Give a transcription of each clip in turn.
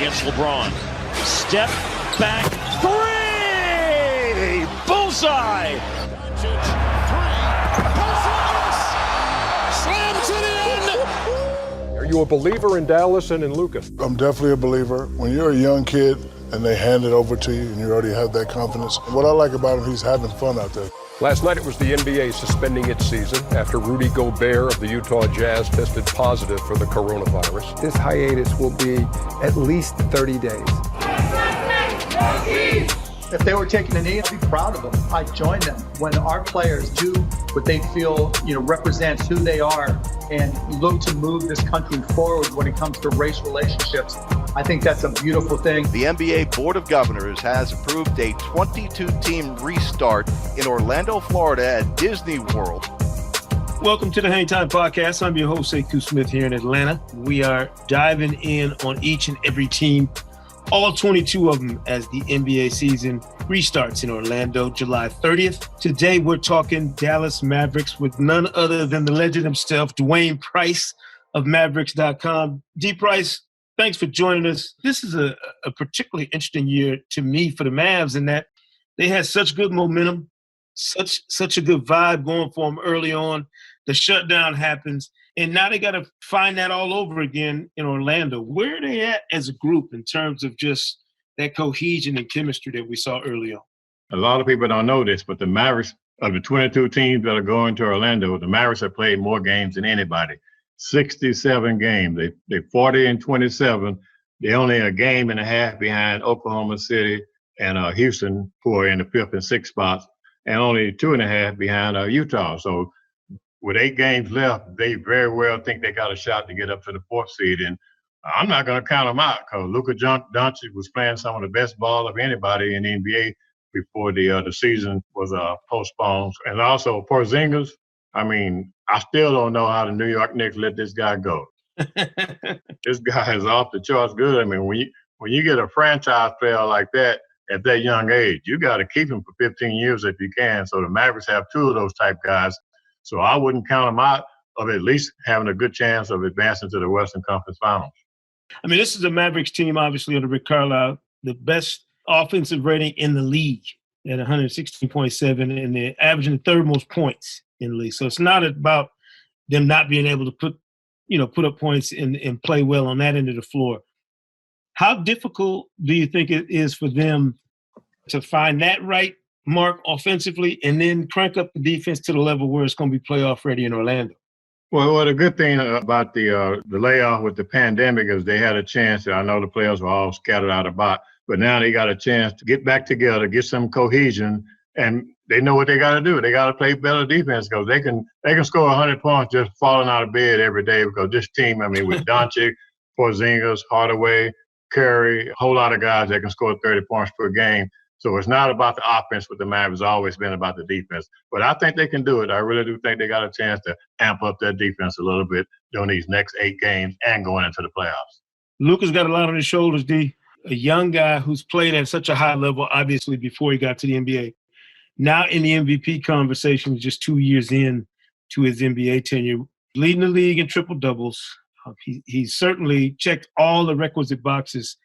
against LeBron. Step back three! Bullseye! Slam to the end! Are you a believer in Dallas and in Luka? I'm definitely a believer. When you're a young kid and they hand it over to you and you already have that confidence, what I like about him, he's having fun out there. Last night it was the NBA suspending its season after Rudy Gobert of the Utah Jazz tested positive for the coronavirus. This hiatus will be at least 30 days. If they were taking a knee, I'd be proud of them. I'd join them. When our players do what they feel, represents who they are and look to move this country forward when it comes to race relationships, I think that's a beautiful thing. The NBA Board of Governors has approved a 22-team restart in Orlando, Florida at Disney World. Welcome to the Hang Time Podcast. I'm your host, Sekou Smith here in Atlanta. We are diving in on each and every team, all 22 of them, as the NBA season restarts in Orlando, July 30th. Today, we're talking Dallas Mavericks with none other than the legend himself, Dwayne Price of Mavericks.com. D. Price, thanks for joining us. This is a particularly interesting year to me for the Mavs in that they had such good momentum, such a good vibe going for them early on. The shutdown happens, and now they got to find that all over again in Orlando. Where are they at as a group in terms of just that cohesion and chemistry that we saw early on? A lot of people don't know this, but the Mavericks, of the 22 teams that are going to Orlando, the Mavericks have played more games than anybody. 67 games. They're 40-27. They're only a game and a half behind Oklahoma City and Houston, who are in the 5th and 6th spots, and only 2.5 behind Utah. So with 8 games left, they very well think they got a shot to get up to the 4th seed. And I'm not going to count them out because Luka Doncic was playing some of the best ball of anybody in the NBA before the season was postponed. And also Porzingis, I mean, I still don't know how the New York Knicks let this guy go. This guy is off the charts good. I mean, when you get a franchise player like that at that young age, you got to keep him for 15 years if you can. So the Mavericks have 2 of those type guys. So I wouldn't count them out of at least having a good chance of advancing to the Western Conference Finals. I mean, this is a Mavericks team, obviously, under Rick Carlisle, the best offensive rating in the league at 116.7, and they're averaging the 3rd most points in the league. So it's not about them not being able to put up points and play well on that end of the floor. How difficult do you think it is for them to find that right mark offensively and then crank up the defense to the level where it's going to be playoff ready in Orlando? Well, the good thing about the layoff with the pandemic is they had a chance. I know the players were all scattered out about, but now they got a chance to get back together, get some cohesion, and they know what they got to do. They got to play better defense because they can score 100 points just falling out of bed every day because this team, I mean, with Doncic, Porzingis, Hardaway, Curry, a whole lot of guys that can score 30 points per game. So it's not about the offense with the Mavericks. It's always been about the defense. But I think they can do it. I really do think they got a chance to amp up their defense a little bit during these next 8 games and going into the playoffs. Luka's got a lot on his shoulders, D. A young guy who's played at such a high level, obviously, before he got to the NBA. Now in the MVP conversation, just 2 years in to his NBA tenure, leading the league in triple-doubles. He's certainly checked all the requisite boxes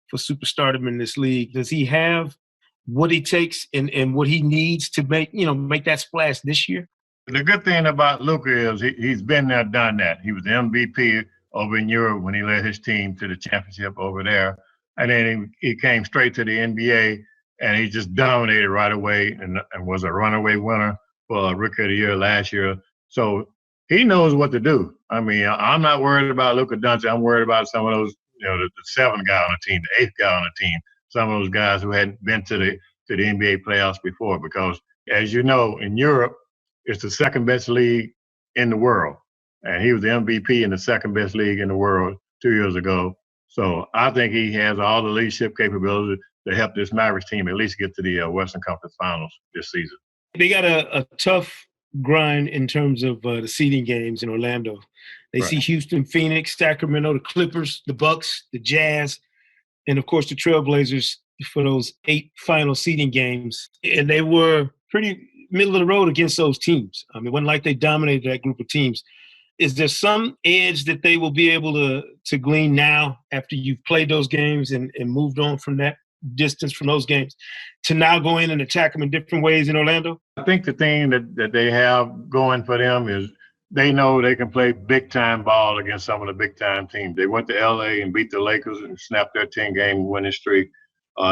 for superstardom in this league. Does he have what he takes and what he needs to make that splash this year? The good thing about Luka is he's been there, done that. He was the MVP over in Europe when he led his team to the championship over there. And then he came straight to the NBA, and he just dominated right away and was a runaway winner for Rookie of the Year last year. So he knows what to do. I mean, I'm not worried about Luka Doncic. I'm worried about some of those, the 7th guy on the team, the 8th guy on the team, some of those guys who hadn't been to the NBA playoffs before. Because, as you know, in Europe, it's the 2nd best league in the world. And he was the MVP in the 2nd best league in the world 2 years ago. So I think he has all the leadership capability to help this Mavericks team at least get to the Western Conference Finals this season. They got a tough grind in terms of the seeding games in Orlando. They see Houston, Phoenix, Sacramento, the Clippers, the Bucks, the Jazz, and, of course, the Trailblazers for those 8 final seeding games. And they were pretty middle of the road against those teams. I mean, it wasn't like they dominated that group of teams. Is there some edge that they will be able to glean now after you've played those games and moved on from that distance from those games to now go in and attack them in different ways in Orlando? I think the thing that they have going for them is they know they can play big-time ball against some of the big-time teams. They went to L.A. and beat the Lakers and snapped their 10-game winning streak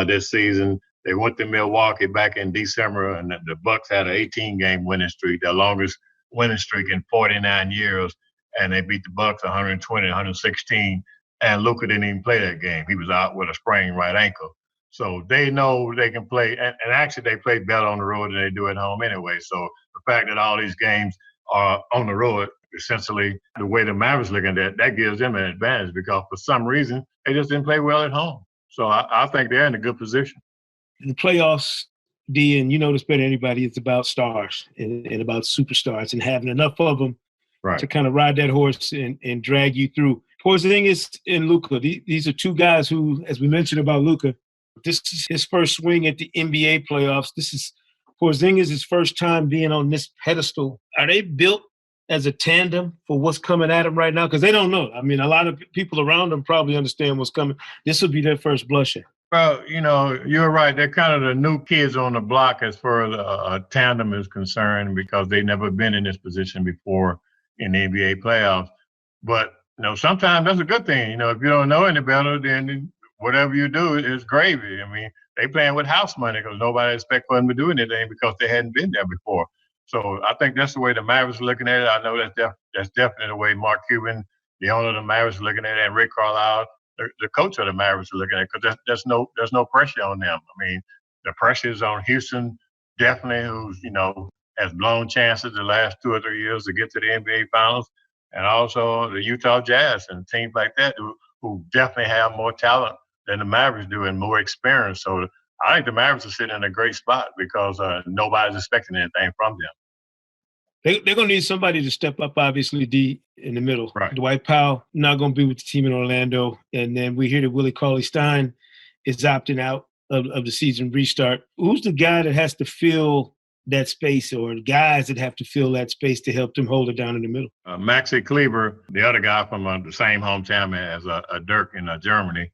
this season. They went to Milwaukee back in December, and the Bucks had an 18-game winning streak, their longest winning streak in 49 years, and they beat the Bucks 120, 116, and Luka didn't even play that game. He was out with a sprained right ankle. So they know they can play, and actually they play better on the road than they do at home anyway. So the fact that all these games are on the road, essentially the way the Mavericks looking at it, that gives them an advantage because for some reason they just didn't play well at home. So I think they're in a good position. The playoffs, D, and you know this better than anybody, it's about stars and about superstars and having enough of them to kind of ride that horse and drag you through. Porzingis and Luka, these are two guys who, as we mentioned about Luka, this is his first swing at the NBA playoffs. This is Porzingis' first time being on this pedestal. Are they built as a tandem for what's coming at them right now? Because they don't know. I mean, a lot of people around them probably understand what's coming. This will be their first blush. Well, you know, you're right. They're kind of the new kids on the block as far as a tandem is concerned because they've never been in this position before in the NBA playoffs. But, you know, sometimes that's a good thing. You know, if you don't know any better, then whatever you do is gravy. I mean, they playing with house money because nobody expect for them to do anything because they hadn't been there before. So I think that's the way the Mavericks are looking at it. I know that's definitely the way Mark Cuban, the owner of the Mavericks, is looking at it, and Rick Carlisle, the coach of the Mavericks, are looking at it because there's no pressure on them. I mean, the pressure is on Houston, definitely, who's, you know, has blown chances the last 2 or 3 years to get to the NBA Finals, and also the Utah Jazz and teams like that who definitely have more talent than the Mavericks do and more experience. So I think the Mavericks are sitting in a great spot because nobody's expecting anything from them. They're going to need somebody to step up, obviously, D, in the middle. Right. Dwight Powell not going to be with the team in Orlando. And then we hear that Willie Cauley-Stein is opting out of the season restart. Who's the guy that has to fill that space, or guys that have to fill that space to help them hold it down in the middle? Maxi Kleber, the other guy from the same hometown as Dirk in Germany,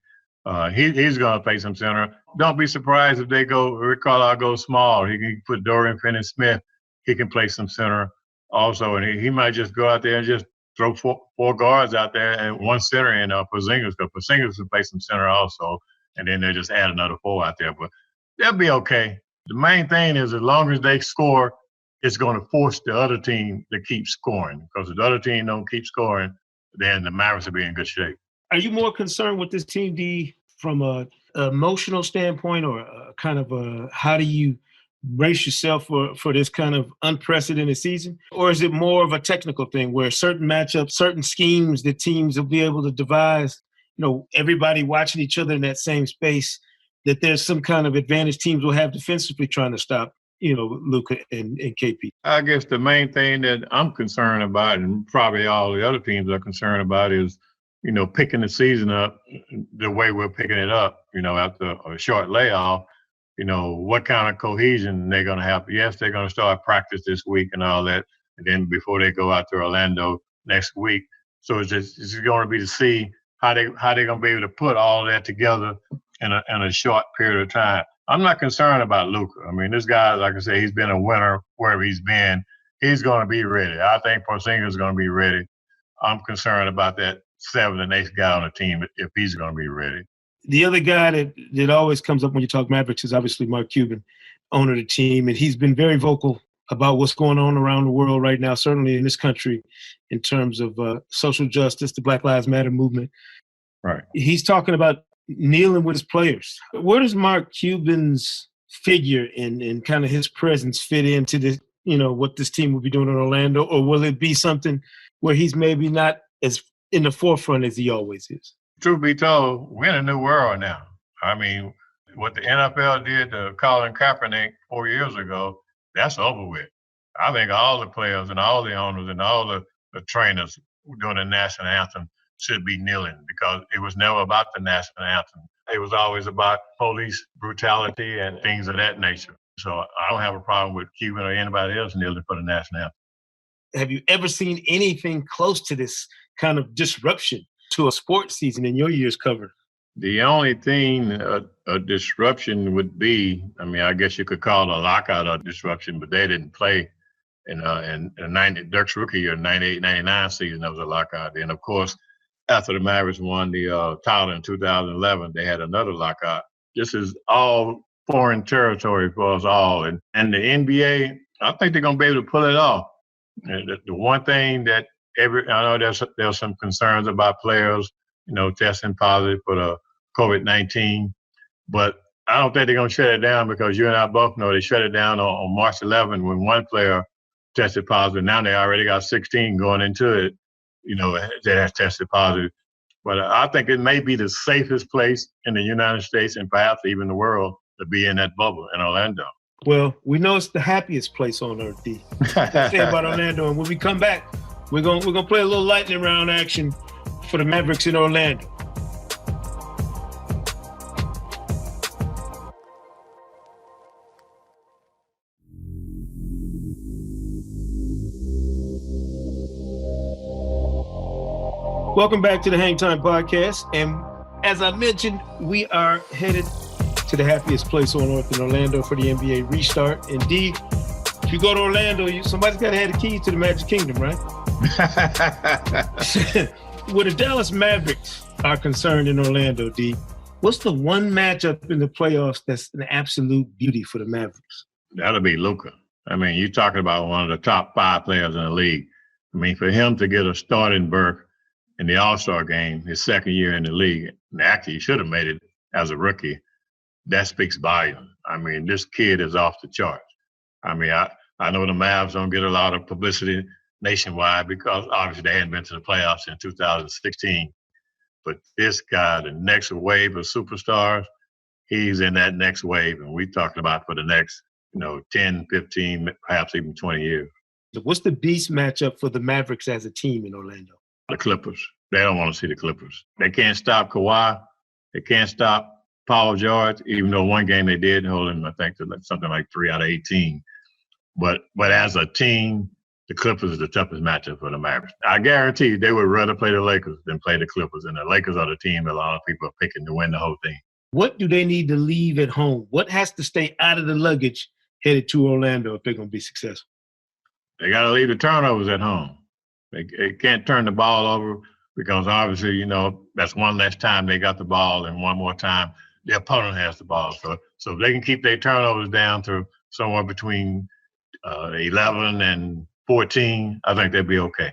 he's going to play some center. Don't be surprised if Rick Carlisle goes small. He can put Dorian Finney-Smith. He can play some center also, and he might just go out there and just throw four guards out there and one center in Porzingis, because Porzingis will play some center also, and then they'll just add another 4 out there. But they'll be okay. The main thing is as long as they score, it's going to force the other team to keep scoring, because if the other team don't keep scoring, then the Mavericks will be in good shape. Are you more concerned with this team, D, from a emotional standpoint, or a kind of how do you brace yourself for this kind of unprecedented season? Or is it more of a technical thing where certain matchups, certain schemes that teams will be able to devise, you know, everybody watching each other in that same space, that there's some kind of advantage teams will have defensively trying to stop, you know, Luka and KP? I guess the main thing that I'm concerned about, and probably all the other teams are concerned about, is, you know, picking the season up the way we're picking it up, you know, after a short layoff. You know, what kind of cohesion they're going to have. Yes, they're going to start practice this week and all that, and then before they go out to Orlando next week. So it's going to be to see how they're going to be able to put all that together in a short period of time. I'm not concerned about Luka. I mean, this guy, like I said, he's been a winner wherever he's been. He's going to be ready. I think Porzingis is going to be ready. I'm concerned about that 7th and 8th guy on the team if he's going to be ready. The other guy that always comes up when you talk Mavericks is obviously Mark Cuban, owner of the team, and he's been very vocal about what's going on around the world right now, certainly in this country, in terms of social justice, the Black Lives Matter movement. Right. He's talking about kneeling with his players. Where does Mark Cuban's figure and kind of his presence fit into this, you know, what this team will be doing in Orlando? Or will it be something where he's maybe not as in the forefront as he always is? Truth be told, we're in a new world now. I mean, what the NFL did to Colin Kaepernick 4 years ago, that's over with. I think all the players and all the owners and all the trainers doing the national anthem should be kneeling, because it was never about the national anthem. It was always about police brutality and things of that nature. So I don't have a problem with Cuban or anybody else kneeling for the national anthem. have you ever seen anything close to this kind of disruption to a sports season in your years covered? The only thing a disruption would be, I mean, I guess you could call it a lockout a disruption, but they didn't play in Dirk's rookie year, 98, 99 season. That was a lockout. And, of course, after the Mavericks won the title in 2011, they had another lockout. This is all foreign territory for us all. And the NBA, I think they're going to be able to pull it off. And the one thing that I know there's some concerns about players, testing positive for the COVID-19, but I don't think they're going to shut it down, because you and I both know they shut it down on March 11 when one player tested positive. Now they already got 16 going into it, that has tested positive. But I think it may be the safest place in the United States and perhaps even the world to be in that bubble in Orlando. Well, we know it's the happiest place on earth, D. Say about Orlando, and when we come back, we're gonna play a little lightning round action for the Mavericks in Orlando. Welcome back to the Hang Time Podcast. And as I mentioned, we are headed to the happiest place on earth in Orlando for the NBA restart. Indeed, if you go to Orlando, somebody's got to have the keys to the Magic Kingdom, right? Where the Dallas Mavericks are concerned in Orlando, D, what's the one matchup in the playoffs that's an absolute beauty for the Mavericks? That'll be Luka. I mean, you're talking about one of the top 5 players in the league. I mean, for him to get a starting berth in the All-Star game, his second year in the league, and actually he should have made it as a rookie, that speaks volume. I mean, this kid is off the charts. I mean, I know the Mavs don't get a lot of publicity nationwide because obviously they hadn't been to the playoffs in 2016. But this guy, the next wave of superstars, he's in that next wave, and we're talking about for the next, 10, 15, perhaps even 20 years. What's the beast matchup for the Mavericks as a team in Orlando? The Clippers. They don't want to see the Clippers. They can't stop Kawhi. They can't stop Paul George, even though one game they did hold him, I think, to something like 3 out of 18. But as a team, the Clippers is the toughest matchup for the Mavericks. I guarantee they would rather play the Lakers than play the Clippers. And the Lakers are the team that a lot of people are picking to win the whole thing. What do they need to leave at home? What has to stay out of the luggage headed to Orlando if they're going to be successful? They got to leave the turnovers at home. They can't turn the ball over because obviously, that's one less time they got the ball, and one more time the opponent has the ball. So if they can keep their turnovers down to somewhere between 11 and 14, I think they'll be okay.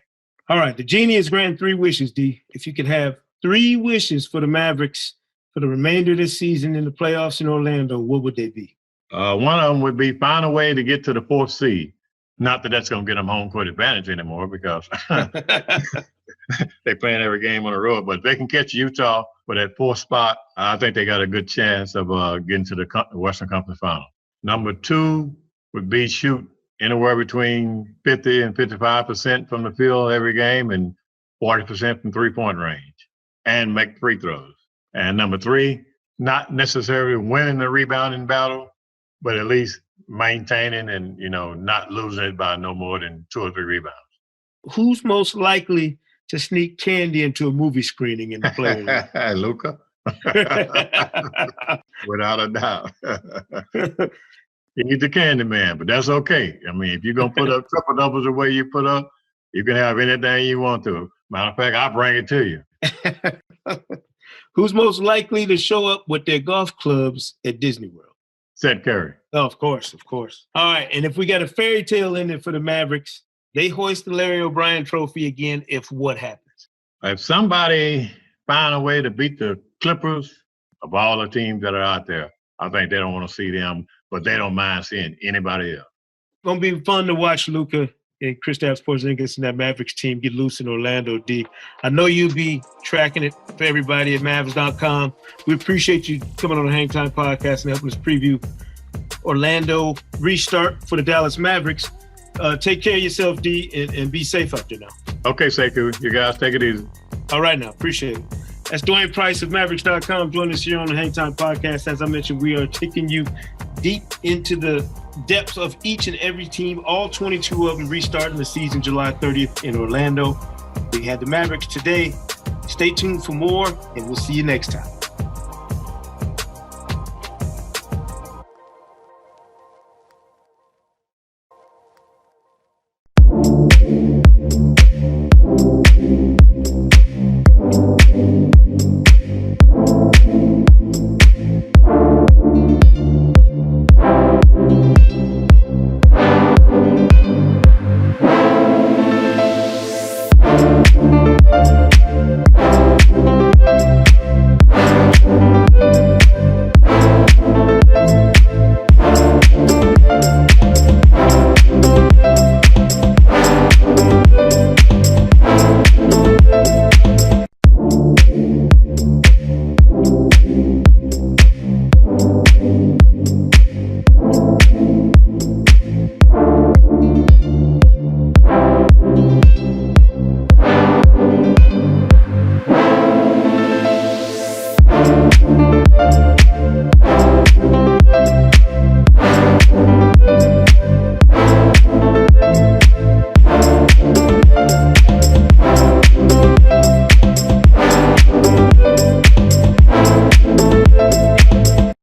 All right. The genie has granted 3 wishes, D. If you could have 3 wishes for the Mavericks for the remainder of this season in the playoffs in Orlando, what would they be? One of them would be find a way to get to the 4th seed. Not that that's going to get them home court advantage anymore because they're playing every game on the road. But if they can catch Utah for that 4th spot, I think they got a good chance of getting to the Western Conference Final. Number 2 would be shoot anywhere between 50 and 55% from the field every game and 40% from three-point range and make free throws. And number 3, not necessarily winning the rebounding battle, but at least maintaining and, not losing it by no more than 2 or 3 rebounds. Who's most likely to sneak candy into a movie screening in the playoffs? Luka. Without a doubt. He's the candy man, but that's okay. I mean, if you're going to put up triple doubles the way you put up, you can have anything you want to. Matter of fact, I'll bring it to you. Who's most likely to show up with their golf clubs at Disney World? Seth Curry. Oh, of course. All right, and if we got a fairy tale in it for the Mavericks, they hoist the Larry O'Brien trophy again if what happens? If somebody find a way to beat the Clippers, of all the teams that are out there, I think they don't want to see them, but they don't mind seeing anybody else. It's going to be fun to watch Luka and Kristaps Porzingis and that Mavericks team get loose in Orlando, D. I know you'll be tracking it for everybody at Mavericks.com. We appreciate you coming on the Hang Time Podcast and helping us preview Orlando restart for the Dallas Mavericks. Take care of yourself, D, and be safe out there now. Okay, Sekou. You guys take it easy. All right now. Appreciate it. That's Dwayne Price of Mavericks.com. Join us here on the Hang Time Podcast. As I mentioned, we are taking you deep into the depths of each and every team, all 22 of them restarting the season July 30th in Orlando. We had the Mavericks today. Stay tuned for more, and we'll see you next time.